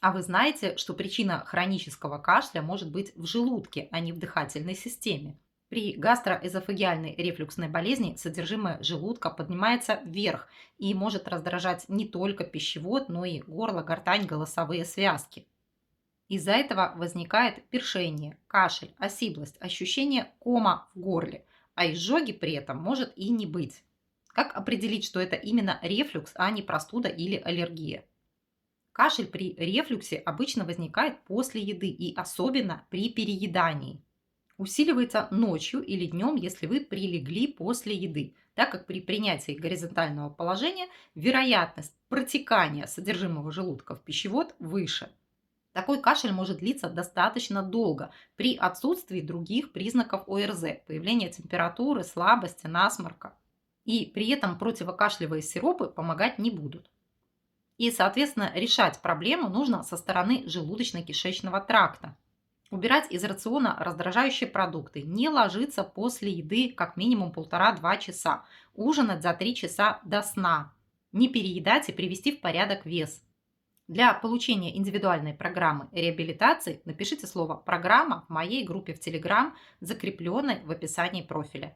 А вы знаете, что причина хронического кашля может быть в желудке, а не в дыхательной системе? При гастроэзофагиальной рефлюксной болезни содержимое желудка поднимается вверх и может раздражать не только пищевод, но и горло, гортань, голосовые связки. Из-за этого возникает першение, кашель, осиплость, ощущение кома в горле, а изжоги при этом может и не быть. Как определить, что это именно рефлюкс, а не простуда или аллергия? Кашель при рефлюксе обычно возникает после еды и особенно при переедании. Усиливается ночью или днем, если вы прилегли после еды, так как при принятии горизонтального положения вероятность протекания содержимого желудка в пищевод выше. Такой кашель может длиться достаточно долго при отсутствии других признаков ОРЗ, появления температуры, слабости, насморка. И при этом противокашлевые сиропы помогать не будут. И, соответственно, решать проблему нужно со стороны желудочно-кишечного тракта. Убирать из рациона раздражающие продукты, не ложиться после еды как минимум 1,5–2 часа, ужинать за 3 часа до сна, не переедать и привести в порядок вес. Для получения индивидуальной программы реабилитации напишите слово «программа» в моей группе в Telegram, закрепленной в описании профиля.